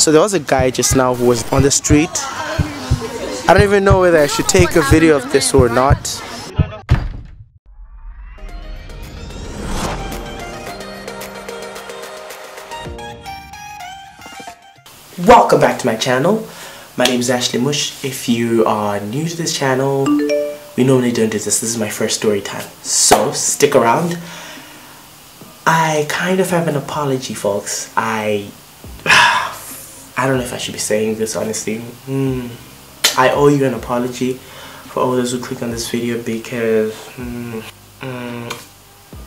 So there was a guy just now who was on the street. I don't even know whether I should take a video of this or not. Welcome back to my channel. My name is Ashley Mush. If you are new to this channel, we normally don't do this. This is my first story time, so stick around. I kind of have an apology, folks. I don't know if I should be saying this honestly. I owe you an apology for all those who click on this video because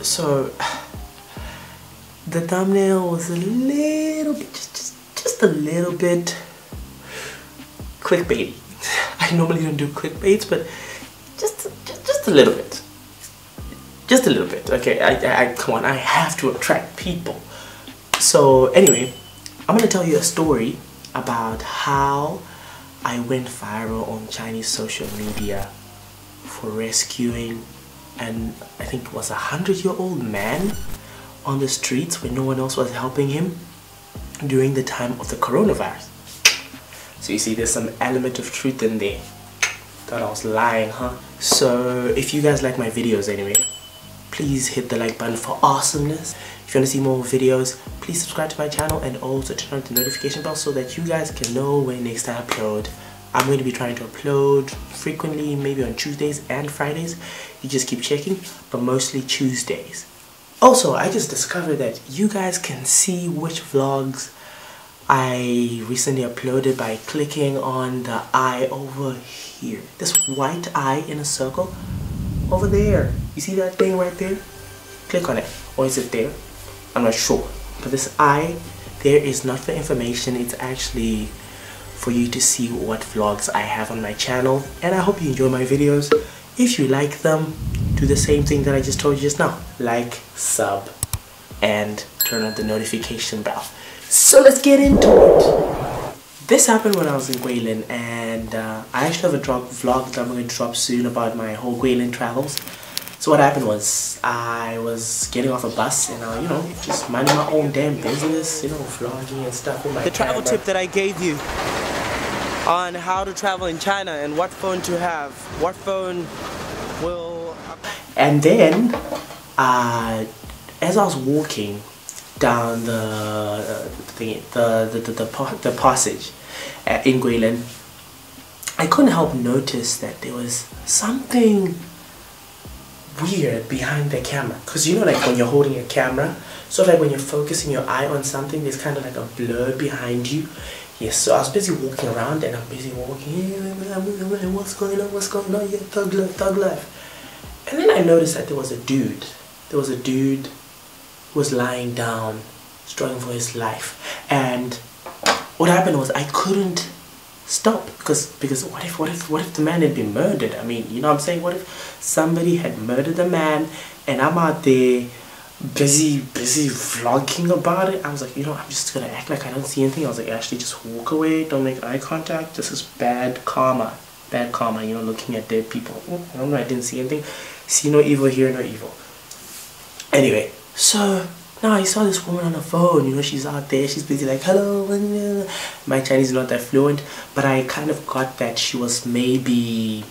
so the thumbnail was a little bit, just a little bit clickbaity. I normally don't do clickbaits, but just a little bit. Just a little bit, okay? I come on, I have to attract people. So anyway, I'm gonna tell you a story about how I went viral on Chinese social media for rescuing and I think it was a 100-year-old man on the streets when no one else was helping him during the time of the coronavirus. So you see, there's some element of truth in there. Thought I was lying, huh? So if you guys like my videos anyway, please hit the like button for awesomeness. If you want to see more videos, please subscribe to my channel and also turn on the notification bell so that you guys can know when next I upload. I'm going to be trying to upload frequently, maybe on Tuesdays and Fridays. You just keep checking, but mostly Tuesdays. Also, I just discovered that you guys can see which vlogs I recently uploaded by clicking on the eye over here. This white eye in a circle over there. You see that thing right there? Click on it. Or is it there? I'm not sure. But this eye there is not for information. It's actually for you to see what vlogs I have on my channel. And I hope you enjoy my videos. If you like them, do the same thing that I just told you just now. Like, sub, and turn on the notification bell. So let's get into it. This happened when I was in Guilin, and I actually have a vlog that I'm going to drop soon about my whole Guilin travels. So what happened was, I was getting off a bus and you know, just minding my own damn business, you know, vlogging and stuff with my camera. The travel tip that I gave you on how to travel in China and what phone to have, what phone will... And then, as I was walking down the passage in Guilin, I couldn't help notice that there was something weird behind the camera. Because you know, like when you're holding a camera, so like when you're focusing your eye on something, there's kind of like a blur behind you. Yes, so I was busy walking around and I'm busy walking, what's going on, yeah, thug life. And then I noticed that there was a dude who was lying down, struggling for his life. And what happened was I couldn't stop because what if the man had been murdered? I mean, you know what I'm saying? What if somebody had murdered the man and I'm out there busy vlogging about it? I was like, you know, I'm just gonna act like I don't see anything. I was like, actually, just walk away, don't make eye contact. This is bad karma, you know, looking at dead people. I don't know, I didn't see anything. See no evil, hear no evil. Anyway, so now I saw this woman on the phone, you know, she's out there, she's busy like, hello, my Chinese is not that fluent, but I kind of got that she was maybe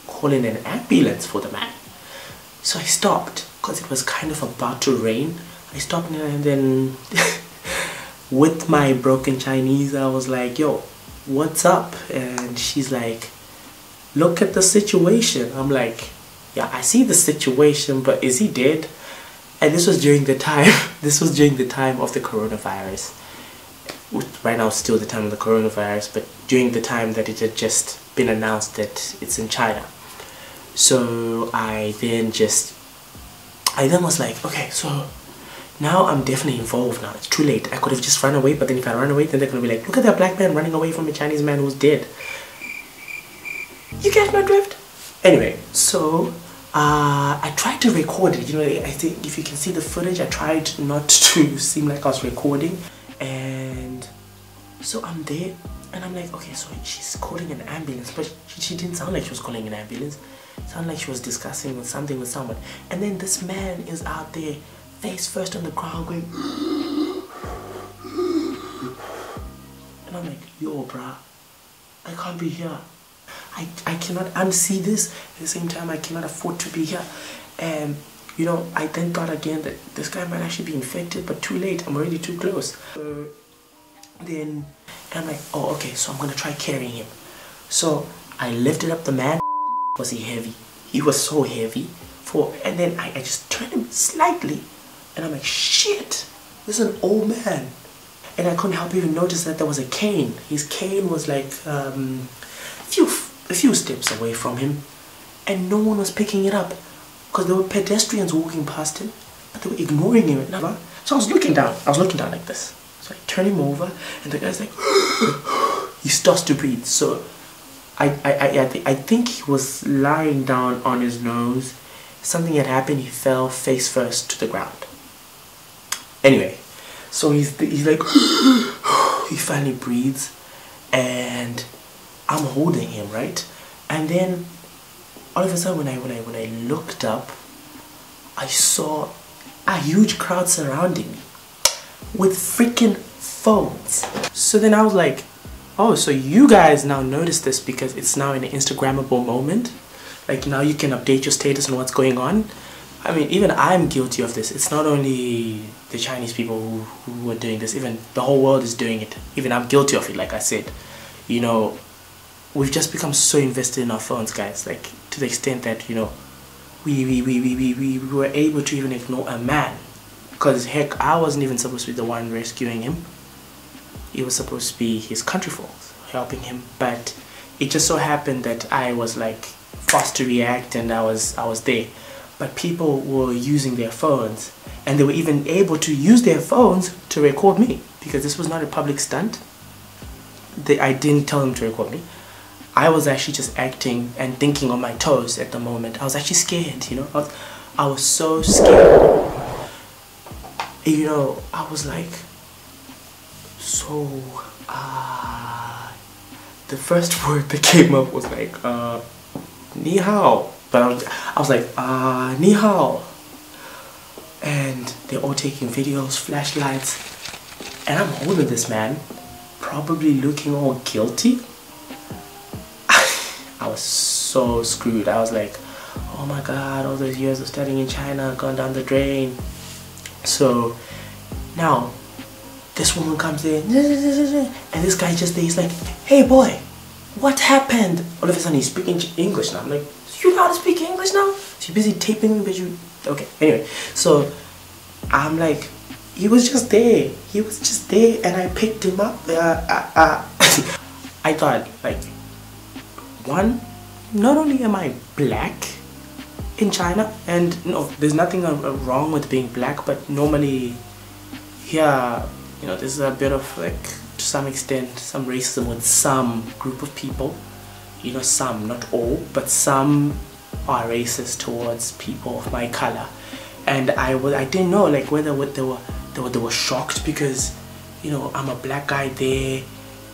calling an ambulance for the man. So I stopped, because it was kind of about to rain. I stopped and then, with my broken Chinese, I was like, yo, what's up? And she's like, look at the situation. I'm like, yeah, I see the situation, but is he dead? And this was during the time of the coronavirus. Right now it's still the time of the coronavirus, but during the time that it had just been announced that it's in China. So I then was like, okay, so now I'm definitely involved now. It's too late. I could have just run away, but then if I run away, then they're gonna be like, look at that black man running away from a Chinese man who's dead. You catch my drift? Anyway, so I tried to record it, you know, I think if you can see the footage, I tried not to seem like I was recording. And so I'm there and I'm like, okay, so she's calling an ambulance, but she didn't sound like she was calling an ambulance. It sounded like she was discussing something with someone. And then this man is out there, face first on the ground, going And I'm like, yo, bruh, I can't be here. I cannot unsee this. At the same time, I cannot afford to be here. And, you know, I then thought again that this guy might actually be infected, but too late. I'm already too close. So then I'm like, oh, okay, so I'm going to try carrying him. So I lifted up the man. Was he heavy? He was so heavy. And then I just turned him slightly. And I'm like, shit, this is an old man. And I couldn't help even notice that there was a cane. His cane was like a few steps away from him. And no one was picking it up. Because there were pedestrians walking past him. But they were ignoring him. So I was looking down. I was looking down like this. So I turned him over. And the guy's like, he starts to breathe. So I think he was lying down on his nose. Something had happened. He fell face first to the ground. Anyway, so he's like, he finally breathes, and I'm holding him, right? And then all of a sudden, when I looked up, I saw a huge crowd surrounding me with freaking phones. So then I was like, oh, so you guys now notice this because it's now an Instagrammable moment. Like now you can update your status on what's going on. I mean, even I'm guilty of this. It's not only the Chinese people who are doing this, even the whole world is doing it. Even I'm guilty of it, like I said. You know, we've just become so invested in our phones, guys. Like, to the extent that, you know, we were able to even ignore a man. Because, heck, I wasn't even supposed to be the one rescuing him. It was supposed to be his country folks helping him. But it just so happened that I was, like, fast to react and I was there. But people were using their phones, and they were even able to use their phones to record me, because this was not a public stunt. I didn't tell them to record me. I was actually just acting and thinking on my toes at the moment. I was actually scared, you know. I was so scared. You know, I was like, so the first word that came up was like, ni hao. But I was like, ni hao. And they're all taking videos, flashlights. And I'm holding this man, probably looking all guilty. I was so screwed. I was like, oh my god, all those years of studying in China gone down the drain. So now this woman comes in, and this guy just there, he's like, hey boy, what happened? All of a sudden he's speaking English now. I'm like, you know how to speak English now? She's busy taping me, but you... Okay, anyway. So, I'm like, he was just there. He was just there, and I picked him up. I thought, like, one, not only am I black in China, and no, there's nothing wrong with being black, but normally here, you know, there's a bit of, like, to some extent, some racism with some group of people. You know, some, not all, but some are racist towards people of my color. And I didn't know, like, whether they were shocked because, you know, I'm a black guy there,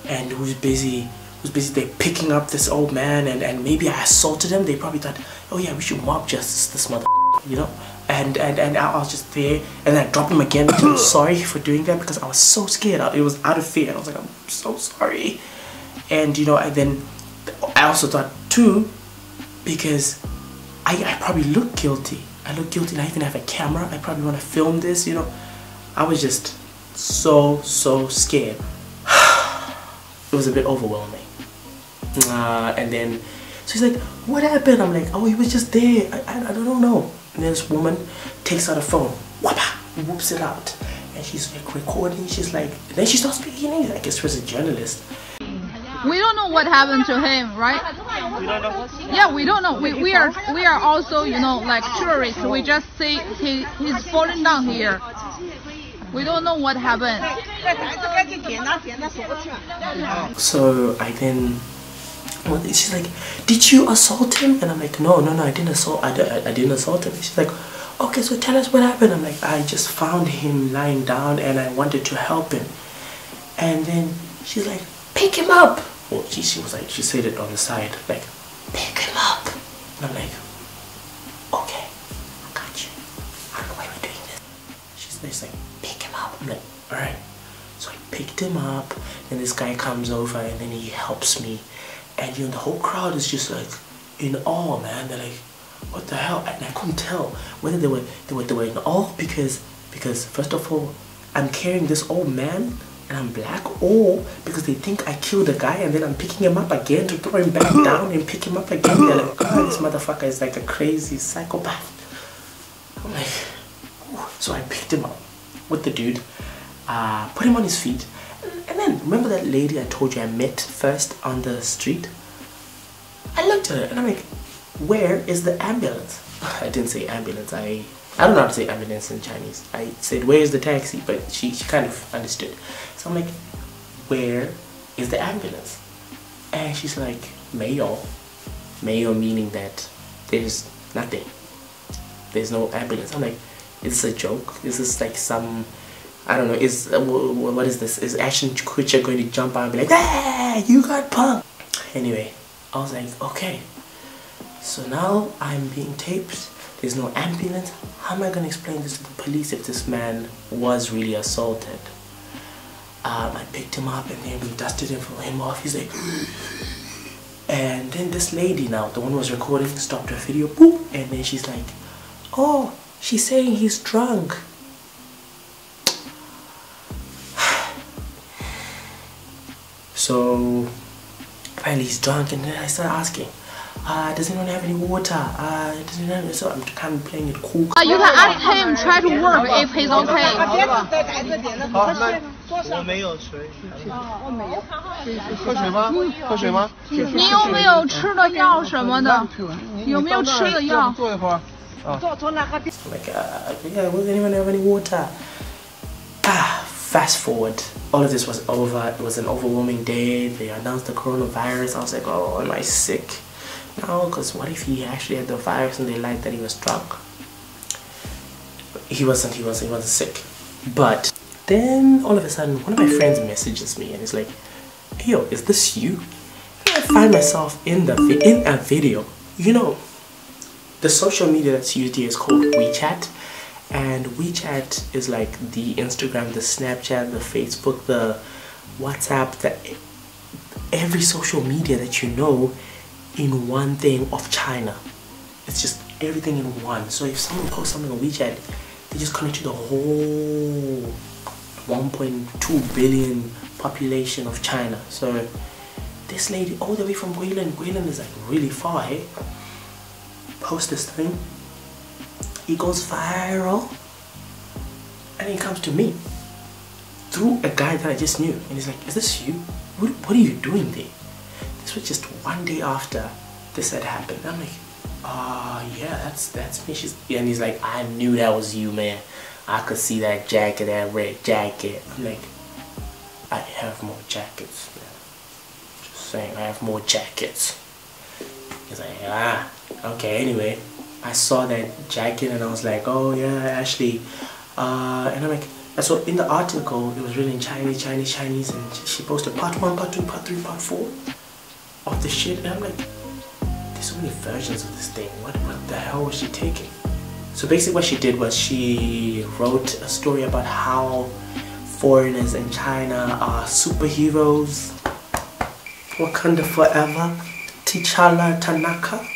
and who's busy there picking up this old man, and maybe I assaulted him. They probably thought, oh yeah, we should mob justice this mother, you know. And I was just there, and then I dropped him again. I'm sorry for doing that because I was so scared. It was out of fear, and I was like, I'm so sorry. And you know, I also thought too, because I probably look guilty. I look guilty, and I even have a camera. I probably want to film this, you know. I was just so scared. It was a bit overwhelming. And then, so he's like, what happened? I'm like, oh, he was just there. I don't know. And then this woman takes out a phone, whoops it out. And she's like recording, she's like, then she starts speaking English. I guess she was a journalist. We don't know what happened to him, right? We don't know. Yeah, we don't know. We are also, you know, like tourists. We just see he's falling down here. We don't know what happened. So I then, she's like, did you assault him? And I'm like, no, I didn't assault. I didn't assault him. She's like, okay, so tell us what happened. I'm like, I just found him lying down and I wanted to help him. And then she's like, pick him up. Well, she was like, she said it on the side, like, pick him up. And I'm like, okay, I got you. I don't know why we're doing this. She's like, pick him up. I'm like, alright. So I pick picked him up, and this guy comes over and then he helps me, and the whole crowd is just like in awe, man. They're like, what the hell? And I couldn't tell whether they were in awe because first of all, I'm carrying this old man and I'm black, or because they think I killed a guy and then I'm picking him up again to throw him back down and pick him up again. They're like, God, this motherfucker is like a crazy psychopath. I'm like, so I picked him up with the dude, put him on his feet, and then remember that lady I told you I met first on the street? I looked at her and I'm like, where is the ambulance? I didn't say ambulance. I don't know how to say ambulance in Chinese. I said, where is the taxi? But she kind of understood. So I'm like, where is the ambulance? And she's like, 没有. 没有 meaning that there's nothing. There's no ambulance. I'm like, is this a joke? Is this like some, I don't know, what is this? Is Ashton Kutcher going to jump out and be like, ah, you got punked? Anyway, I was like, okay. So now I'm being taped. There's no ambulance. How am I going to explain this to the police if this man was really assaulted? I picked him up and then we dusted him off. He's like, and then this lady now, the one who was recording, stopped her video, boop, and then she's like, oh, she's saying he's drunk. So apparently he's drunk, and then I started asking, does anyone have any water? Does anyone have, so I'm kind of playing it cool. You can ask him, try to work if he's okay. 我没有水。喝水吗？喝水吗？你有没有吃的药什么的？有没有吃的药？坐一会儿。Like, yeah, does anyone have any water? Fast forward. All of this was over. It was an overwhelming day. They announced the coronavirus. I was like, oh, am I sick? No, because what if he actually had the virus and they lied that he was drunk? He wasn't sick. But then all of a sudden, one of my friends messages me and he's like, hey, yo, is this you? And I find myself in a video. You know, the social media that's used here is called WeChat. And WeChat is like the Instagram, the Snapchat, the Facebook, the WhatsApp, every social media that you know in one thing of China. It's just everything in one. So if someone posts something on WeChat, they just connect to the whole 1.2 billion population of China. So this lady all the way from Guilin is like really far, hey? Post this thing, it goes viral, and he comes to me through a guy that I just knew, and he's like, is this you? What are you doing there? This was just one day after this had happened. I'm like, yeah, that's me. And he's like, I knew that was you, man. I could see that jacket, that red jacket. I'm like, I have more jackets, man. Just saying, I have more jackets. He's like, okay, anyway. I saw that jacket and I was like, oh yeah, Ashley. And I'm like, so in the article, it was written in Chinese, and she posted part 1, part 2, part 3, part 4 of the shit. And I'm like, there's so many versions of this thing. What the hell was she taking? So basically what she did was she wrote a story about how foreigners in China are superheroes. Wakanda forever. T'Challa Tanaka.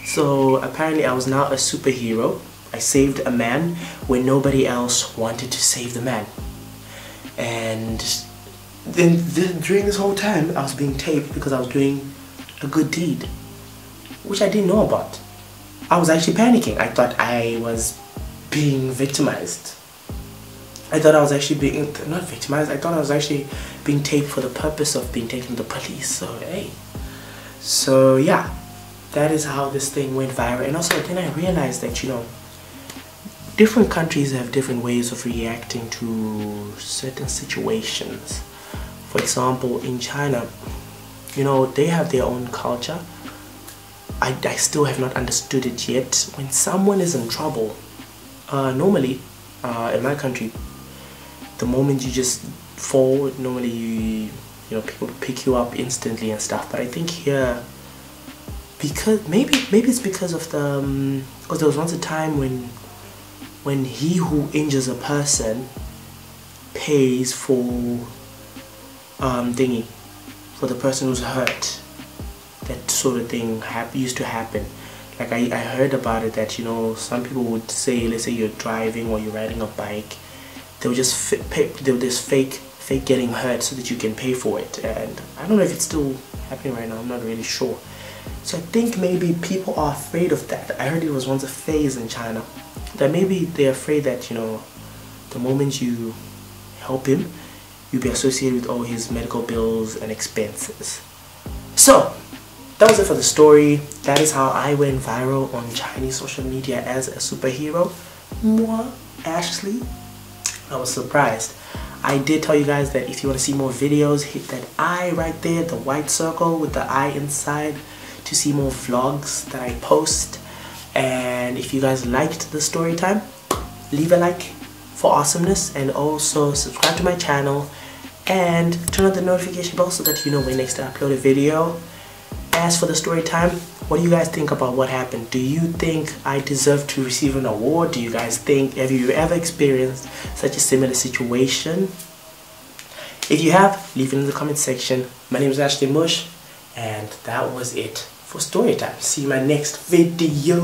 So apparently I was now a superhero. I saved a man when nobody else wanted to save the man. And then during this whole time I was being taped because I was doing a good deed, which I didn't know about. I was actually panicking. I thought I was being victimized. I thought I was actually being, not victimized, I thought I was actually being taped for the purpose of being taken to the police. So hey, so yeah, that is how this thing went viral. And also then I realized that, you know, different countries have different ways of reacting to certain situations. For example, in China, you know, they have their own culture. I still have not understood it yet. When someone is in trouble, normally in my country, the moment you just fall, normally you know, people pick you up instantly and stuff. But I think here, because maybe it's because of the because there was once a time when when he who injures a person pays for thingy for the person who's hurt. That sort of thing used to happen. Like I heard about it that, you know, some people would say, let's say you're driving or you're riding a bike, they'll just fake getting hurt so that you can pay for it. And I don't know if it's still happening right now, I'm not really sure. So I think maybe people are afraid of that. I heard it was once a phase in China, that maybe they're afraid that, you know, the moment you help him, you'll be associated with all his medical bills and expenses. So that was it for the story. That is how I went viral on Chinese social media as a superhero. Moi, Ashley, I was surprised. I did tell you guys that if you want to see more videos, hit that I right there, the white circle with the I inside, to see more vlogs that I post. And if you guys liked the story time, leave a like for awesomeness, and also subscribe to my channel and turn on the notification bell so that you know when next I upload a video. As for the story time, what do you guys think about what happened? Do you think I deserve to receive an award? Do you guys think, have you ever experienced such a similar situation? If you have, leave it in the comment section. My name is Ashley Mush, and that was it for story time. See you in my next video.